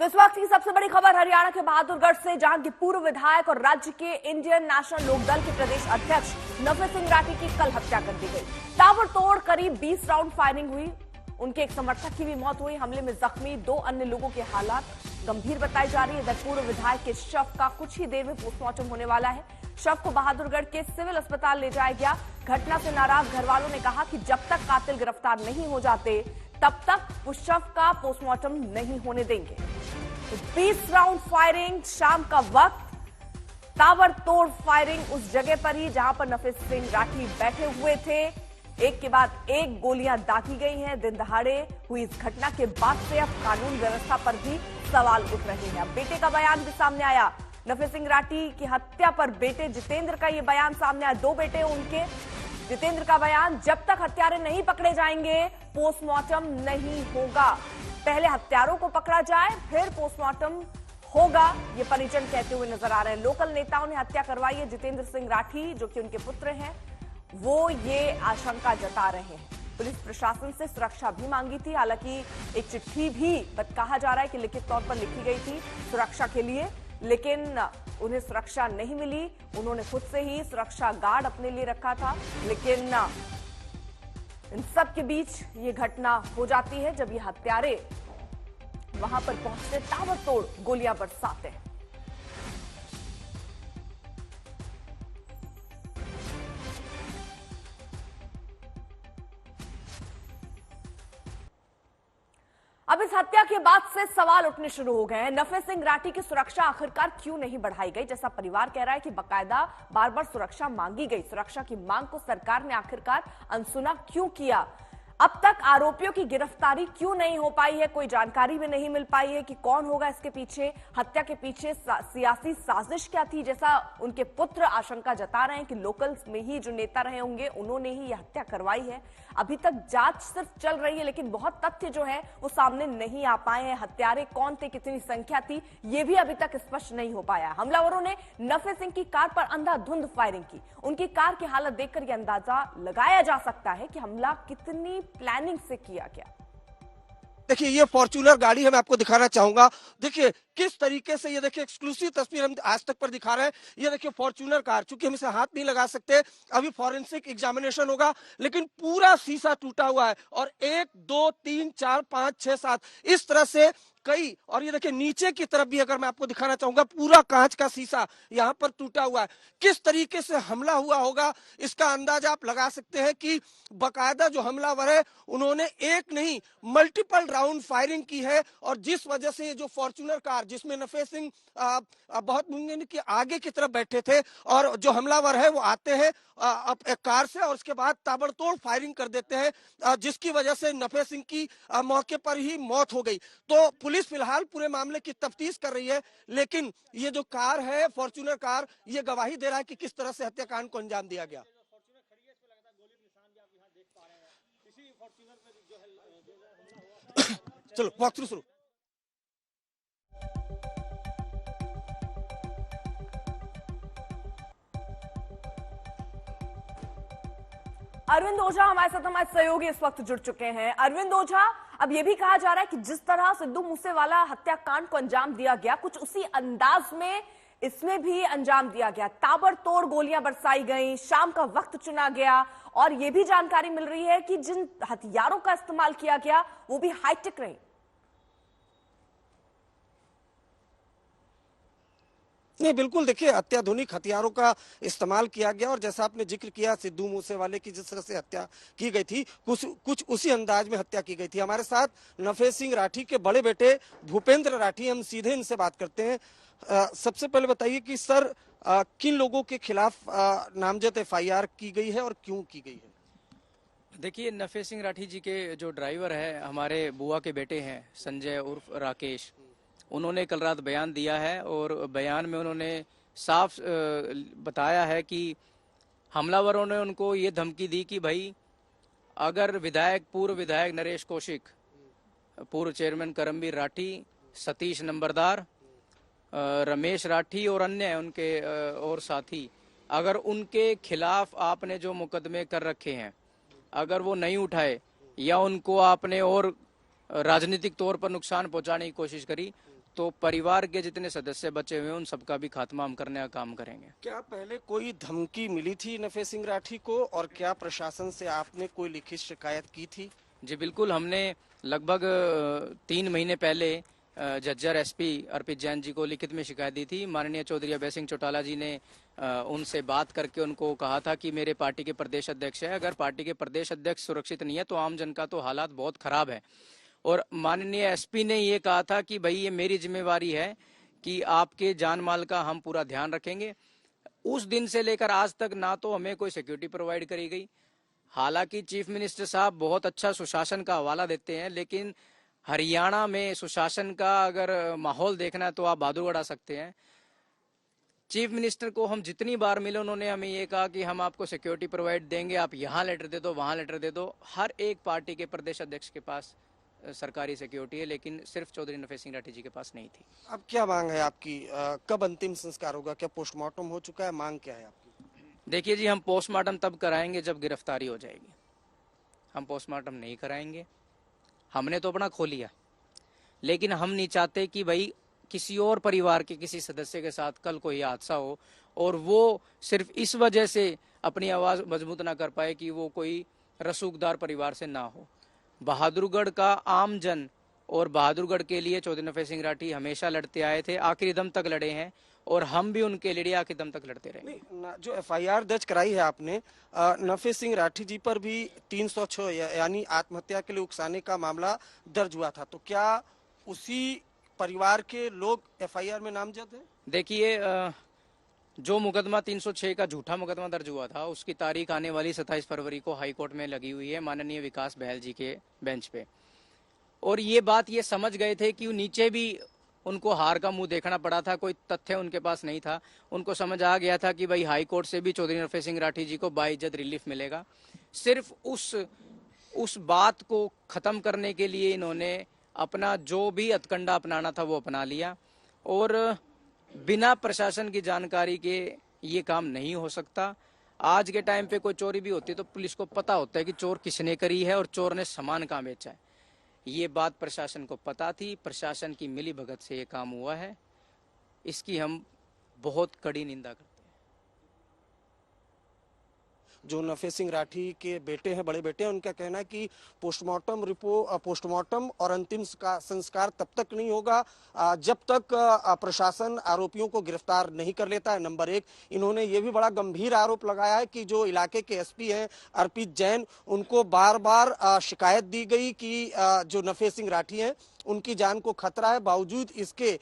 तो इस वक्त की सबसे बड़ी खबर हरियाणा के बहादुरगढ़ से, जहां की पूर्व विधायक और राज्य के इंडियन नेशनल लोकदल के प्रदेश अध्यक्ष नफे सिंह राठी की कल हत्या कर दी गई। ताबड़तोड़ करीब 20 राउंड फायरिंग हुई। उनके एक समर्थक की भी मौत हुई। हमले में जख्मी 2 अन्य लोगों के हालात गंभीर बताई जा रही है। इधर पूर्व विधायक के शव का कुछ ही देर में पोस्टमार्टम होने वाला है। शव को बहादुरगढ़ के सिविल अस्पताल ले जाया गया। घटना से नाराज घर वालों ने कहा कि जब तक कातिल गिरफ्तार नहीं हो जाते तब तक उस शव का पोस्टमार्टम नहीं होने देंगे। 20 राउंड फायरिंग, शाम का वक्त ताबड़तोड़ फायरिंग उस जगह पर ही जहां पर नफे सिंह राठी बैठे हुए थे। एक के बाद एक गोलियां दागी गई हैं। दिन दहाड़े हुई इस घटना के बाद से अब कानून व्यवस्था पर भी सवाल उठ रहे हैं। अब बेटे का बयान भी सामने आया। नफे सिंह राठी की हत्या पर बेटे जितेंद्र का यह बयान सामने आया। 2 बेटे उनके। जितेंद्र का बयान, जब तक हत्यारे नहीं पकड़े जाएंगे पोस्टमार्टम नहीं होगा। पहले हत्यारों को पकड़ा जाए फिर पोस्टमार्टम होगा, ये परिजन कहते हुए नजर आ रहे हैं। लोकल नेताओं ने हत्या करवाई है। जितेंद्र सिंह राठी जो कि उनके पुत्र हैं, वो ये आशंका जता रहे हैं। पुलिस प्रशासन से सुरक्षा भी मांगी थी। हालांकि एक चिट्ठी भी कहा जा रहा है कि लिखित तौर पर लिखी गई थी सुरक्षा के लिए, लेकिन उन्हें सुरक्षा नहीं मिली। उन्होंने खुद से ही सुरक्षा गार्ड अपने लिए रखा था, लेकिन इन सब के बीच ये घटना हो जाती है जब ये हत्यारे वहां पर पहुंचते ताबड़तोड़ गोलियां बरसाते हैं। अब इस हत्या के बाद से सवाल उठने शुरू हो गए हैं। नफे सिंह राठी की सुरक्षा आखिरकार क्यों नहीं बढ़ाई गई? जैसा परिवार कह रहा है कि बकायदा बार बार सुरक्षा मांगी गई। सुरक्षा की मांग को सरकार ने आखिरकार अनसुना क्यों किया? अब तक आरोपियों की गिरफ्तारी क्यों नहीं हो पाई है? कोई जानकारी भी नहीं मिल पाई है कि कौन होगा इसके पीछे। हत्या के पीछे सियासी साजिश क्या थी? जैसा उनके पुत्र आशंका जता रहे हैं कि लोकल में ही जो नेता रहे होंगे उन्होंने ही यह हत्या करवाई है। अभी तक जांच सिर्फ चल रही है, लेकिन बहुत तथ्य जो है वो सामने नहीं आ पाए हैं। हत्यारे कौन थे, कितनी संख्या थी, ये भी अभी तक स्पष्ट नहीं हो पाया। हमलावरों ने नफे सिंह की कार पर अंधाधुंध फायरिंग की। उनकी कार की हालत देखकर यह अंदाजा लगाया जा सकता है कि हमला कितनी प्लानिंग से किया गया। देखिए, ये फॉर्च्यूनर गाड़ी है, मैं आपको दिखाना चाहूंगा। देखिए किस तरीके से, ये देखिए एक्सक्लूसिव तस्वीर हम आज तक पर दिखा रहे हैं। ये देखिए फॉर्च्यूनर कार, चूंकि हम इसे हाथ नहीं लगा सकते, अभी फॉरेंसिक एग्जामिनेशन होगा, लेकिन पूरा शीशा टूटा हुआ है। और 1 2 3 4 5 6 7 इस तरह से कई, और ये देखिए नीचे की तरफ भी अगर मैं आपको दिखाना चाहूंगा, पूरा कांच का शीशा यहाँ पर टूटा हुआ है। किस तरीके से हमला हुआ होगा इसका अंदाजा आप लगा सकते हैं कि बकायदा जो हमलावर है उन्होंने एक नहीं मल्टीपल राउंड फायरिंग की है। और जिस वजह से ये जो फॉर्च्यूनर कार जिसमें नफे सिंह बहुत मुमकिन कि आगे की तरफ बैठे थे, और जो हमलावर है वो आते हैं एक कार से और उसके बाद ताबड़तोड़ फायरिंग कर देते हैं, जिसकी वजह से नफे सिंह की मौके पर ही मौत हो गई। तो पुलिस फिलहाल पूरे मामले की तफ्तीश कर रही है, लेकिन ये जो कार है फॉर्च्यूनर कार, ये गवाही दे रहा है कि किस तरह से हत्याकांड को अंजाम दिया गया। चलो वॉक थ्रू शुरू। अरविंद ओझा हमारे साथ, हमारे सहयोगी इस वक्त जुड़ चुके हैं। अरविंद ओझा, अब यह भी कहा जा रहा है कि जिस तरह सिद्धू मूसेवाला हत्याकांड को अंजाम दिया गया, कुछ उसी अंदाज में इसमें भी अंजाम दिया गया। ताबड़तोड़ गोलियां बरसाई गई, शाम का वक्त चुना गया, और यह भी जानकारी मिल रही है कि जिन हथियारों का इस्तेमाल किया गया वो भी हाईटेक रहे। नहीं, बिल्कुल, देखिए अत्याधुनिक हथियारों का इस्तेमाल किया गया, और जैसा आपने जिक्र किया सिद्धू मूसेवाले की जिस तरह से हत्या की गई थी, कुछ उसी अंदाज में हत्या की गई थी। हमारे साथ नफे सिंह राठी के बड़े बेटे भूपेंद्र राठी, हम सीधे इनसे बात करते हैं। सबसे पहले बताइए कि सर किन लोगों के खिलाफ नामजद FIR की गई है और क्यों की गई है? देखिए, नफे सिंह राठी जी के जो ड्राइवर है, हमारे बुआ के बेटे हैं संजय उर्फ राकेश, उन्होंने कल रात बयान दिया है, और बयान में उन्होंने साफ बताया है कि हमलावरों ने उनको ये धमकी दी कि भाई अगर पूर्व विधायक नरेश कौशिक, पूर्व चेयरमैन करमवीर राठी, सतीश नंबरदार, रमेश राठी और अन्य उनके और साथी, अगर उनके खिलाफ आपने जो मुकदमे कर रखे हैं अगर वो नहीं उठाए या उनको आपने और राजनीतिक तौर पर नुकसान पहुंचाने की कोशिश करी तो परिवार के जितने सदस्य बचे हुए हैं उन सबका भी खात्मा हम करने का काम करेंगे। क्या पहले कोई धमकी मिली थी नफे सिंह राठी को, और क्या प्रशासन से आपने कोई लिखित शिकायत की थी? जी बिल्कुल, हमने लगभग 3 महीने पहले झज्जर एसपी अर्पित जैन जी को लिखित में शिकायत दी थी। माननीय चौधरी अभय सिंह चौटाला जी ने उनसे बात करके उनको कहा था कि मेरे पार्टी के प्रदेश अध्यक्ष है, अगर पार्टी के प्रदेश अध्यक्ष सुरक्षित नहीं है तो आम जन का तो हालात बहुत खराब है। और माननीय एसपी ने ये कहा था कि भाई ये मेरी जिम्मेवारी है कि आपके जान माल का हम पूरा ध्यान रखेंगे। उस दिन से लेकर आज तक ना तो हमें कोई सिक्योरिटी प्रोवाइड करी गई। हालांकि चीफ मिनिस्टर साहब बहुत अच्छा सुशासन का हवाला देते हैं, लेकिन हरियाणा में सुशासन का अगर माहौल देखना है तो आप बहादुरगढ़ आ सकते हैं। चीफ मिनिस्टर को हम जितनी बार मिले उन्होंने हमें ये कहा कि हम आपको सिक्योरिटी प्रोवाइड देंगे, आप यहाँ लेटर दे दो, वहाँ लेटर दे दो। हर एक पार्टी के प्रदेश अध्यक्ष के पास सरकारी सिक्योरिटी है, लेकिन सिर्फ चौधरी नफे सिंह राठी जी के पास नहीं थी। अब क्या मांग है आपकी? कब अंतिम संस्कार होगा? क्या पोस्टमार्टम हो चुका है? मांग क्या है आपकी? देखिए जी, हम पोस्टमार्टम तब कराएंगे जब गिरफ्तारी हो जाएगी। हम पोस्टमार्टम नहीं कराएंगे। हमने तो अपना खो लिया, लेकिन हम नहीं चाहते कि भाई किसी और परिवार के किसी सदस्य के साथ कल कोई हादसा हो और वो सिर्फ इस वजह से अपनी आवाज मजबूत ना कर पाए कि वो कोई रसूखदार परिवार से ना हो। बहादुरगढ़ का आम जन और बहादुरगढ़ के लिए चौधरी नफे सिंह राठी हमेशा लड़ते आए थे, आखिरी दम तक लड़े हैं और हम भी उनके लिए आखिरी दम तक लड़ते रहे। जो एफआईआर दर्ज कराई है आपने, नफे सिंह राठी जी पर भी 306 यानी आत्महत्या के लिए उकसाने का मामला दर्ज हुआ था, तो क्या उसी परिवार के लोग एफआईआर में नामजद है? देखिए, जो मुकदमा 306 का झूठा मुकदमा दर्ज हुआ था उसकी तारीख आने वाली 27 फरवरी को हाई कोर्ट में लगी हुई है माननीय विकास बहल जी के बेंच पे। और ये बात ये समझ गए थे कि नीचे भी उनको हार का मुंह देखना पड़ा था, कोई तथ्य उनके पास नहीं था। उनको समझ आ गया था कि भाई हाई कोर्ट से भी चौधरी नफे सिंह राठी जी को बाइज्जत रिलीफ मिलेगा। सिर्फ उस बात को खत्म करने के लिए इन्होंने अपना जो भी हथकंडा अपनाना था वो अपना लिया, और बिना प्रशासन की जानकारी के ये काम नहीं हो सकता। आज के टाइम पे कोई चोरी भी होती है तो पुलिस को पता होता है कि चोर किसने करी है और चोर ने सामान कहाँ बेचा है। ये बात प्रशासन को पता थी, प्रशासन की मिली भगत से ये काम हुआ है। इसकी हम बहुत कड़ी निंदा करते हैं। जो नफे सिंह राठी के बेटे हैं, बड़े बेटे हैं, उनका कहना है कि पोस्टमार्टम और अंतिम संस्कार तब तक नहीं होगा जब तक प्रशासन आरोपियों को गिरफ्तार नहीं कर लेता है। नंबर 1, इन्होंने ये भी बड़ा गंभीर आरोप लगाया है कि जो इलाके के एसपी हैं अर्पित जैन, उनको बार बार शिकायत दी गई कि जो नफे सिंह राठी हैं उनकी जान को खतरा है, बावजूद इसके